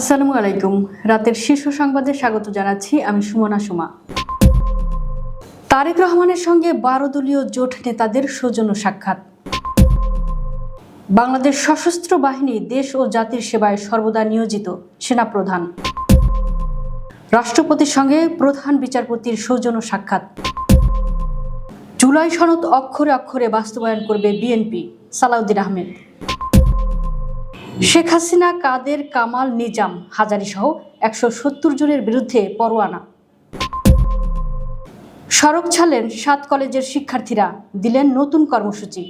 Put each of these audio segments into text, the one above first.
আসসালামু আলাইকুম। রাতের শীর্ষ সংবাদে স্বাগত জানাচ্ছি আমি সুমনা সুমা। তারেক রহমানের সঙ্গে 12 দলীয় জোট নেতাদের সৌজন্য সাক্ষাৎ। বাংলাদেশ সশস্ত্র বাহিনী দেশ ও জাতির সেবায় সর্বদা নিয়োজিত সেনাপ্রধান। রাষ্ট্রপতির সঙ্গে প্রধান বিচারপতির সৌজন্য সাক্ষাৎ। জুলাই সনদ অক্ষরে অক্ষরে বাস্তবায়ন করবে বিএনপি, সালাউদ্দিন আহমেদ। শেখ হাসিনা, কাদের, কামাল, নিজাম, হাজারী সহ 170 জনের বিরুদ্ধে পরোয়ানা। সড়ক ছাড়লেন 7 কলেজের শিক্ষার্থীরা, দিলেন নতুন কর্মসূচি।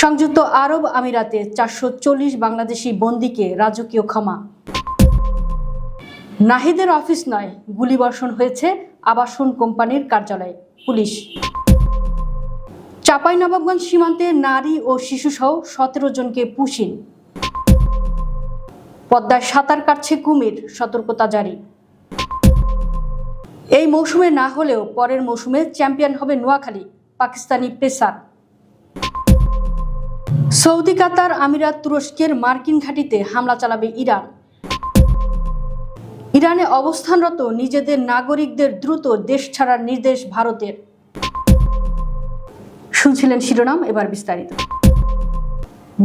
সংযুক্ত আরব আমিরাতে 440 বাংলাদেশি বন্দীকে রাজকীয় ক্ষমা। নাহিদের অফিস নয়, গুলিবর্ষণ হয়েছে আবাসন কোম্পানির কার্যালয়ে, পুলিশ। চাঁপাইনবাবগঞ্জ সীমান্তে নারী ও শিশুসহ 17 জনকে পুশিন। পদ্মায় সাঁতার কাটছে কুমির, সতর্কতা জারি। এই মৌসুমে না হলেও পরের মৌসুমে চ্যাম্পিয়ন হবে নোয়াখালী, পাকিস্তানি পেসার। সৌদি, কাতার, আমিরাত, তুরস্কের মার্কিন ঘাঁটিতে হামলা চালাবে ইরান। ইরানে অবস্থানরত নিজেদের নাগরিকদের দ্রুত দেশ ছাড়ার নির্দেশ ভারতের। শুনছিলেন শিরোনাম, এবার বিস্তারিত।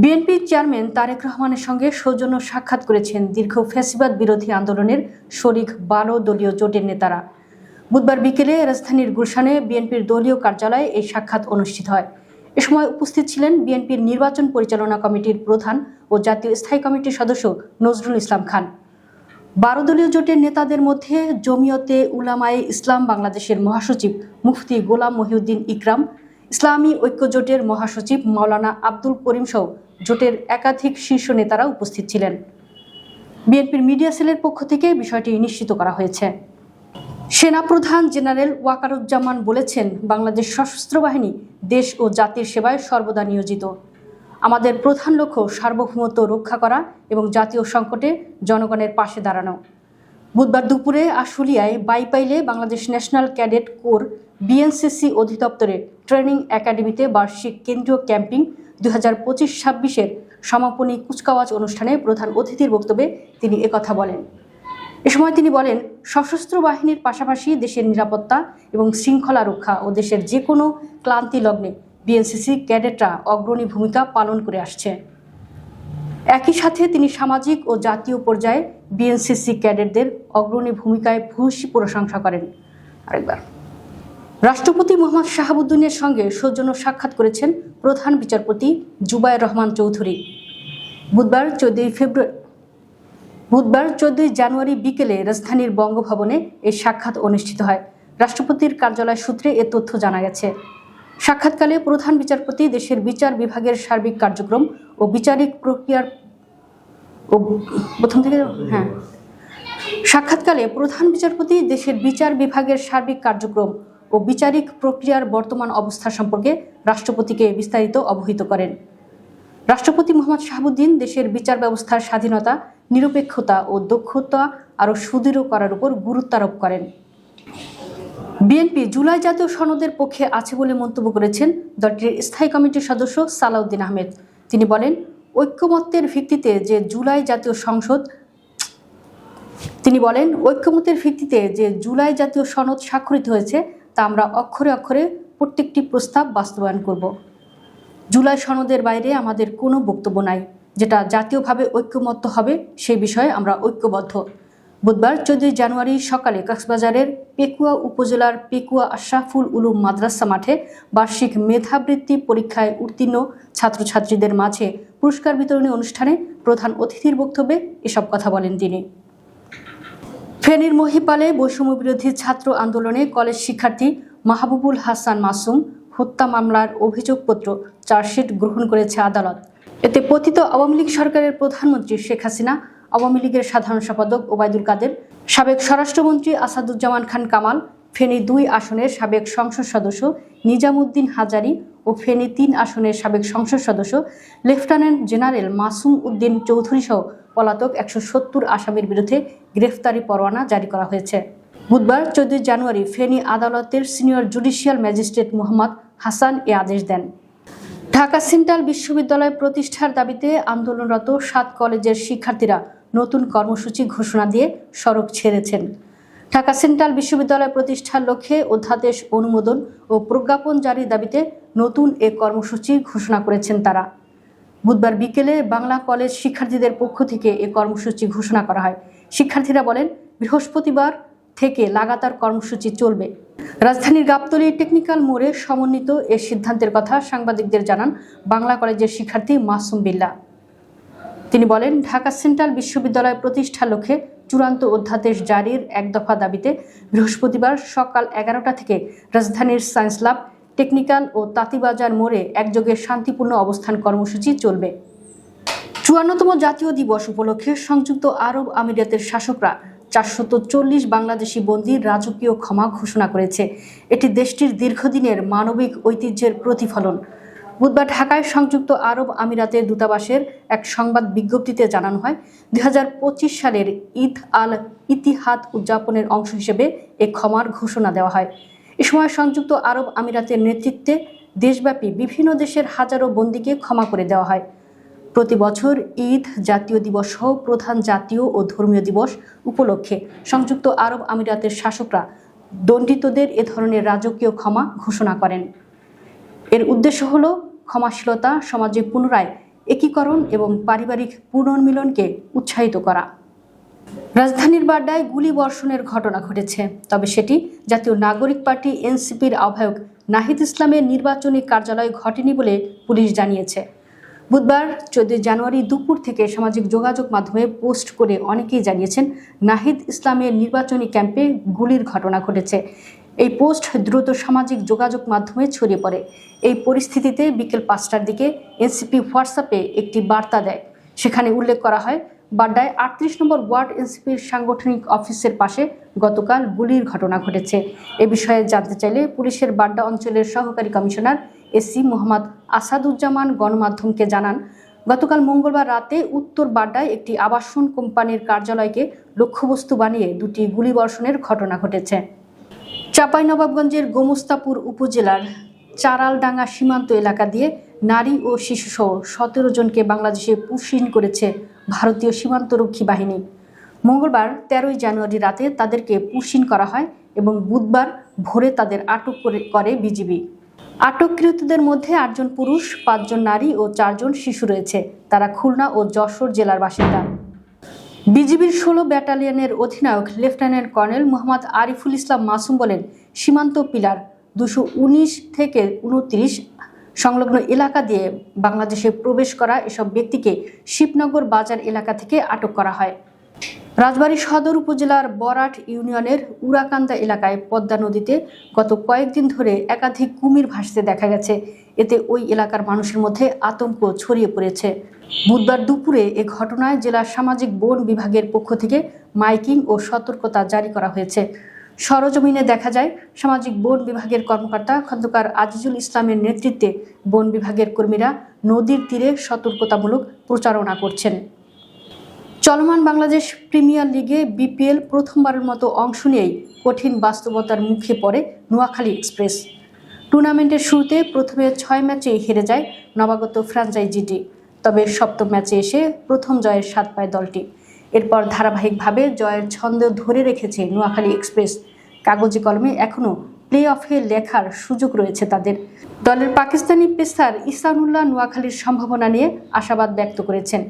বিএনপি চেয়ারম্যান তারেক রহমানের সঙ্গে সৌজন্য সাক্ষাৎ করেছেন দীর্ঘ ফ্যাসিবাদ বিরোধী আন্দোলনের শরিক 12 দলীয় জোটের নেতারা। বুধবার বিকেলে রাজধানীর গুলশানে বিএনপির দলীয় কার্যালয়ে এই সাক্ষাৎ অনুষ্ঠিত হয়। এ সময় উপস্থিত ছিলেন বিএনপির নির্বাচন পরিচালনা কমিটির প্রধান ও জাতীয় স্থায়ী কমিটির সদস্য নজরুল ইসলাম খান। 12 দলীয় জোটের নেতাদের মধ্যে জমিয়তে উলামায়ে ইসলাম বাংলাদেশের মহাসচিব মুফতি গোলাম মহিউদ্দিন ইকরাম, ইসলামী ঐক্য জোটের মহাসচিব মাওলানা আব্দুল করিম সহ জোটের একাধিক শীর্ষ নেতারা উপস্থিত ছিলেন। বিএনপির মিডিয়া সেলের পক্ষ থেকে বিষয়টি নিশ্চিত করা হয়েছে। সেনাপ্রধান জেনারেল ওয়াকারুজ্জামান বলেছেন, বাংলাদেশ সশস্ত্র বাহিনী দেশ ও জাতির সেবায় সর্বদা নিয়োজিত। আমাদের প্রধান লক্ষ্য সার্বভৌমত্ব রক্ষা করা এবং জাতীয় সংকটে জনগণের পাশে দাঁড়ানো। বুধবার দুপুরে আশুলিয়ায় বাইপাইলে Bangladesh national cadet corps BNCC অধিদপ্তরের ট্রেনিং একাডেমিতে বার্ষিক কেন্দ্রীয় ক্যাম্পিং 2025-26-এর সমাপনী কুচকাওয়াজ অনুষ্ঠানে প্রধান অতিথির বক্তব্যে তিনি একথা বলেন। এ সময় তিনি বলেন, সশস্ত্র বাহিনীর পাশাপাশি দেশের নিরাপত্তা এবং শৃঙ্খলা রক্ষা ও দেশের যে কোনো ক্লান্তি লগ্নে বিএনসিসি ক্যাডেটরা অগ্রণী ভূমিকা পালন করে আসছে। একই সাথে তিনি সামাজিক ও জাতীয় পর্যায়ে বিএনসিসি ক্যাডেটদের অগ্রণী ভূমিকায় ভূয়সী প্রশংসা করেন। আরেকবার রাষ্ট্রপতি মোহাম্মদ শাহাবুদ্দিনের সঙ্গে সৌজন্য সাক্ষাৎ করেছেন প্রধান বিচারপতি জুবায়ের রহমান চৌধুরী। বুধবার 14 জানুয়ারি বিকেলে রাজধানীর বঙ্গভবনে এই সাক্ষাৎ অনুষ্ঠিত হয়। রাষ্ট্রপতির কার্যালয় সূত্রে এ তথ্য জানা গেছে। সাক্ষাৎকালে প্রধান বিচারপতি দেশের বিচার বিভাগের সার্বিক কার্যক্রম ও বিচারিক প্রক্রিয়ার সাক্ষাৎকালে প্রধান বিচারপতি দেশের বিচার বিভাগের সার্বিক কার্যক্রম ও বিচারিক প্রক্রিয়ার বর্তমান অবস্থা সম্পর্কে রাষ্ট্রপতিকে বিস্তারিত অবহিত করেন। রাষ্ট্রপতি মোহাম্মদ শাহাবুদ্দিন দেশের বিচার ব্যবস্থার স্বাধীনতা, নিরপেক্ষতা ও দক্ষতা আরও সুদৃঢ় করার উপর গুরুত্ব আরোপ করেন। বিএনপি জুলাই জাতীয় সনদের পক্ষে আছে বলে মন্তব্য করেছেন দলটির স্থায়ী কমিটির সদস্য সালাউদ্দিন আহমেদ। তিনি বলেন, ঐক্যমত্যের ভিত্তিতে যে জুলাই জাতীয় সনদ স্বাক্ষরিত হয়েছে তা আমরা অক্ষরে অক্ষরে প্রত্যেকটি প্রস্তাব বাস্তবায়ন করব। জুলাই সনদের বাইরে আমাদের কোনো বক্তব্য নাই। যেটা জাতীয়ভাবে ঐক্যমত্য হবে সেই বিষয়ে আমরা ঐক্যবদ্ধ। বুধবার 14 জানুয়ারি সকালে কক্সবাজারের পেকুয়া উপজেলার পেকুয়া আশরাফুল উলুম মাদ্রাসা মাঠে বার্ষিক মেধাবৃত্তি পরীক্ষায় উত্তীর্ণ ছাত্রছাত্রীদের মাঝে পুরস্কার বিতরণী অনুষ্ঠানে প্রধান অতিথির বক্তব্যে এসব কথা বলেন তিনি। ফেনীর মহিপালে বৈষম্য বিরোধী ছাত্র আন্দোলনে কলেজ শিক্ষার্থী মাহবুবুল হাসান মাসুম হত্যা মামলার অভিযোগপত্র চার্জশিট গ্রহণ করেছে আদালত। এতে পতিত আওয়ামী লীগ সরকারের প্রধানমন্ত্রী শেখ হাসিনা, আওয়ামী লীগের সাধারণ সম্পাদক ওবায়দুল কাদের, সাবেক স্বরাষ্ট্রমন্ত্রী আসাদুজ্জামান খান কামাল, ফেনী 2 আসনের সাবেক সংসদ সদস্য নিজামুদ্দিন হাজারী ও ফেনী 3 আসনের সাবেক সংসদ সদস্য লেফটেন্যান্ট জেনারেল মাসুম উদ্দিন চৌধুরী সহ পলাতক 170 আসামির বিরুদ্ধে গ্রেফতারি পরোয়ানা জারি করা হয়েছে। বুধবার 14 জানুয়ারি ফেনী আদালতের senior judicial magistrate Mohammad Hasan এ আদেশ দেন। ঢাকা সেন্ট্রাল বিশ্ববিদ্যালয় প্রতিষ্ঠার দাবিতে আন্দোলনরত 7 কলেজের শিক্ষার্থীরা নতুন কর্মসূচি ঘোষণা দিয়ে সড়ক ছেড়েছেন। ঢাকা সেন্ট্রাল বিশ্ববিদ্যালয় প্রতিষ্ঠার লক্ষ্যে অধ্যাদেশ অনুমোদন ও প্রজ্ঞাপন জারির দাবিতে নতুন এ কর্মসূচি ঘোষণা করেছেন তারা। বুধবার বিকেলে বাংলা কলেজ শিক্ষার্থীদের পক্ষ থেকে এ কর্মসূচি ঘোষণা করা হয়। শিক্ষার্থীরা বলেন, বৃহস্পতিবার থেকে লাগাতার কর্মসূচি চলবে। রাজধানীর গাবতলী টেকনিক্যাল মোড়ে সমন্বিত এ সিদ্ধান্তের কথা সাংবাদিকদের জানান বাংলা কলেজের শিক্ষার্থী মাসুম বিল্লাহ। তিনি বলেন, ঢাকা সেন্ট্রাল বিশ্ববিদ্যালয় প্রতিষ্ঠার লক্ষ্যে চূড়ান্ত অধ্যাদেশ জারির এক দফা দাবিতে বৃহস্পতিবার সকাল 11টা থেকে রাজধানীর সায়েন্স ল্যাব, টেকনিক্যাল ও তাঁতিবাজার মোড়ে একযোগে শান্তিপূর্ণ অবস্থান কর্মসূচি চলবে। 54তম জাতীয় দিবস উপলক্ষে সংযুক্ত আরব আমিরাতের শাসকরা 440 বাংলাদেশি বন্দীর রাজকীয় ক্ষমা ঘোষণা করেছে। এটি দেশটির দীর্ঘদিনের মানবিক ঐতিহ্যের প্রতিফলন। বুধবার ঢাকায় সংযুক্ত আরব আমিরাতের দূতাবাসের এক সংবাদ বিজ্ঞপ্তিতে জানানো হয়, 2025 সালের ঈদ আল ইতিহাদ উদযাপনের অংশ হিসেবে এ ক্ষমার ঘোষণা দেওয়া হয়। এ সময় সংযুক্ত আরব আমিরাতের নেতৃত্বে দেশব্যাপী বিভিন্ন দেশের হাজারো বন্দীকে ক্ষমা করে দেওয়া হয়। প্রতি বছর ঈদ, জাতীয় দিবস সহ প্রধান জাতীয় ও ধর্মীয় দিবস উপলক্ষে সংযুক্ত আরব আমিরাতের শাসকরা দণ্ডিতদের এ ধরনের রাজকীয় ক্ষমা ঘোষণা করেন। এর উদ্দেশ্য হল ক্ষমাশীলতা, সমাজে পুনরায় একীকরণ এবং পারিবারিক পুনর্মিলনকে উৎসাহিত করা। রাজধানীর বাড্ডায় গুলিবর্ষণের ঘটনা ঘটেছে, তবে সেটি জাতীয় নাগরিক পার্টি এনসিপির আহ্বায়ক নাহিদ ইসলামের নির্বাচনী কার্যালয়ে ঘটেনি বলে পুলিশ জানিয়েছে। বুধবার 14 জানুয়ারি দুপুর থেকে সামাজিক যোগাযোগ মাধ্যমে পোস্ট করে অনেকেই জানিয়েছেন নাহিদ ইসলামের নির্বাচনী ক্যাম্পে গুলির ঘটনা ঘটেছে। এই পোস্ট দ্রুত সামাজিক যোগাযোগ মাধ্যমে ছড়িয়ে পড়ে। এই পরিস্থিতিতে বিকেল 5টার দিকে এনসিপি হোয়াটসঅ্যাপে একটি বার্তা দেয়। সেখানে উল্লেখ করা হয়, বাড্ডায় 38 নম্বর ওয়ার্ড এনসিপির সাংগঠনিক অফিসের পাশে গতকাল গুলির ঘটনা ঘটেছে। এ বিষয়ে জানতে চাইলে পুলিশের বাড্ডা অঞ্চলের সহকারী কমিশনার এসি মোহাম্মদ আসাদুজ্জামান গণমাধ্যমকে জানান, গতকাল মঙ্গলবার রাতে উত্তর বাড্ডায় একটি আবাসন কোম্পানির কার্যালয়কে লক্ষ্যবস্তু বানিয়ে দুটি গুলিবর্ষণের ঘটনা ঘটেছে। চাঁপাইনবাবগঞ্জের গোমস্তাপুর উপজেলার চারালডাঙ্গা সীমান্ত এলাকা দিয়ে নারী ও শিশুসহ 17 জনকে বাংলাদেশে পুশিন করেছে ভারতীয় সীমান্তরক্ষী বাহিনী। মঙ্গলবার 13 জানুয়ারি রাতে তাদেরকে পুশিন করা হয় এবং বুধবার ভোরে তাদের আটক করে বিজিবি। আটককৃতদের মধ্যে 8 জন পুরুষ, 5 জন নারী ও 4 জন শিশু রয়েছে। তারা খুলনা ও যশোর জেলার বাসিন্দা। বিজিবির 16 ব্যাটালিয়নের অধিনায়ক লেফটেন্যান্ট কর্নেল মোহাম্মদ আরিফুল ইসলাম মাসুম বলেন, সীমান্ত পিলার 219 থেকে 29 সংলগ্ন এলাকা দিয়ে বাংলাদেশে প্রবেশ করা এসব ব্যক্তিকে শিবনগর বাজার এলাকা থেকে আটক করা হয়। রাজবাড়ী সদর উপজেলার বরাট ইউনিয়নের উড়াকান্দা এলাকায় পদ্মা নদীতে গত কয়েকদিন ধরে একাধিক কুমির ভাসতে দেখা গেছে। এতে ওই এলাকার মানুষের মধ্যে আতঙ্ক ছড়িয়ে পড়েছে। বুধবার দুপুরে এ ঘটনায় জেলার সামাজিক বন বিভাগের পক্ষ থেকে মাইকিং ও সতর্কতা জারি করা হয়েছে। সরজমিনে দেখা যায়, সামাজিক বন বিভাগের কর্মকর্তা খন্দকার আজিজুল ইসলামের নেতৃত্বে বন বিভাগের কর্মীরা নদীর তীরে সতর্কতামূলক প্রচারণা করছেন। চলমান বাংলাদেশ প্রিমিয়ার লিগে বিপিএল প্রথমবারের মতো অংশ নিয়েই কঠিন বাস্তবতার মুখে পড়ে নোয়াখালী এক্সপ্রেস। টুর্নামেন্টের শুরুতে প্রথমে 6 ম্যাচে হেরে যায় নবাগত ফ্র্যাঞ্চাইজিটি। তবে 7ম ম্যাচে এসে প্রথম জয়ের স্বাদ পায় দলটি। এরপর ধারাবাহিকভাবে জয়ের ছন্দ ধরে রেখেছে নোয়াখালী এক্সপ্রেস। কাগজে কলমে এখনও প্লে অফে লেখার সুযোগ রয়েছে তাদের। দলের পাকিস্তানি পেসার ইহসানুল্লাহ নোয়াখালীর সম্ভাবনা নিয়ে আশাবাদ ব্যক্ত করেছেন।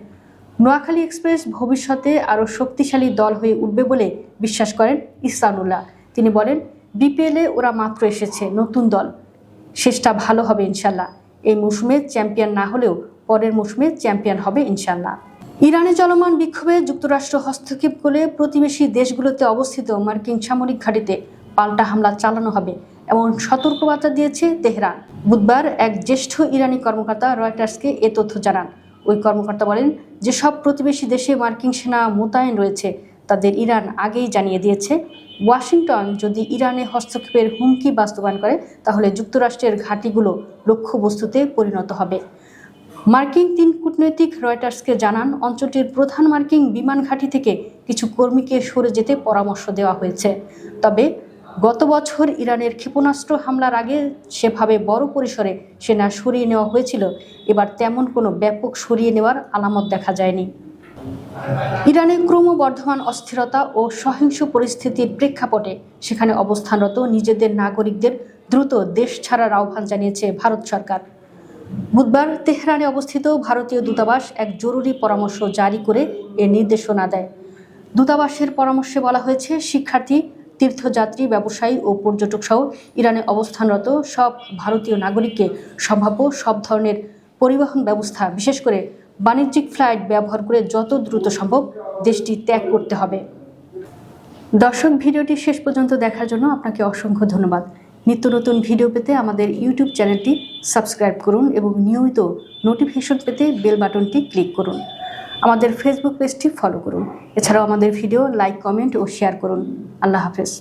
নোয়াখালী এক্সপ্রেস ভবিষ্যতে আরও শক্তিশালী দল হয়ে উঠবে বলে বিশ্বাস করেন ইহসানুল্লাহ। তিনি বলেন, বিপিএলে ওরা মাত্র এসেছে, নতুন দল, শেষটা ভালো হবে ইনশাল্লাহ। এই মৌসুমে চ্যাম্পিয়ন না হলেও পরের মৌসুমে চ্যাম্পিয়ন হবে ইনশাল্লাহ। ইরানে চলমান বিক্ষোভে যুক্তরাষ্ট্র হস্তক্ষেপ করে প্রতিবেশী দেশগুলোতে অবস্থিত মার্কিন সামরিক ঘাঁটিতে পাল্টা হামলা চালানো হবে এমন সতর্কবার্তা দিয়েছে তেহরান। বুধবার এক জ্যেষ্ঠ ইরানি কর্মকর্তা রয়টার্সকে এ তথ্য জানান। ওই কর্মকর্তা বলেন, যেসব প্রতিবেশী দেশে মার্কিন সেনা মোতায়েন রয়েছে তাদের ইরান আগেই জানিয়ে দিয়েছে, ওয়াশিংটন যদি ইরানে হস্তক্ষেপের হুমকি বাস্তবায়ন করে তাহলে যুক্তরাষ্ট্রের ঘাঁটিগুলো লক্ষ্যবস্তুতে পরিণত হবে। মার্কিন 3 কূটনৈতিক রয়টার্সকে জানান, অঞ্চলটির প্রধান মার্কিন বিমান ঘাঁটি থেকে কিছু কর্মীকে সরে যেতে পরামর্শ দেওয়া হয়েছে। তবে গত বছর ইরানের ক্ষেপণাস্ত্র হামলার আগে সেভাবে বড় পরিসরে সেনা সরিয়ে নেওয়া হয়েছিল। এবার তেমন কোনো ব্যাপক সরিয়ে নেওয়ার আলামত দেখা যায়নি। ইরানে ক্রমবর্ধমান অস্থিরতা ও সহিংস পরিস্থিতির প্রেক্ষাপটে সেখানে অবস্থানরত নিজেদের নাগরিকদের দ্রুত দেশ ছাড়ার আহ্বান জানিয়েছে ভারত সরকার। বুধবার তেহরানে অবস্থিত ভারতীয় দূতাবাস এক জরুরি পরামর্শ জারি করে এর নির্দেশনা দেয়। দূতাবাসের পরামর্শে বলা হয়েছে, শিক্ষার্থী, তীর্থযাত্রী, ব্যবসায়ী ও পর্যটক সহ ইরানে অবস্থানরত সব ভারতীয় নাগরিককে সম্ভাব্য সব ধরনের পরিবহন ব্যবস্থা, বিশেষ করে বাণিজ্যিক ফ্লাইট ব্যবহার করে যত দ্রুত সম্ভব দেশটি ত্যাগ করতে হবে। দর্শক, ভিডিওটি শেষ পর্যন্ত দেখার জন্য আপনাকে অসংখ্য ধন্যবাদ। নিত্য নতুন ভিডিও পেতে আমাদের ইউটিউব চ্যানেলটি সাবস্ক্রাইব করুন এবং নিয়মিত নোটিফিকেশন পেতে বেল বাটনটি ক্লিক করুন। আমাদের ফেসবুক পেজটি ফলো করুন। এছাড়াও আমাদের ভিডিও লাইক, কমেন্ট ও শেয়ার করুন। আল্লাহ হাফেজ।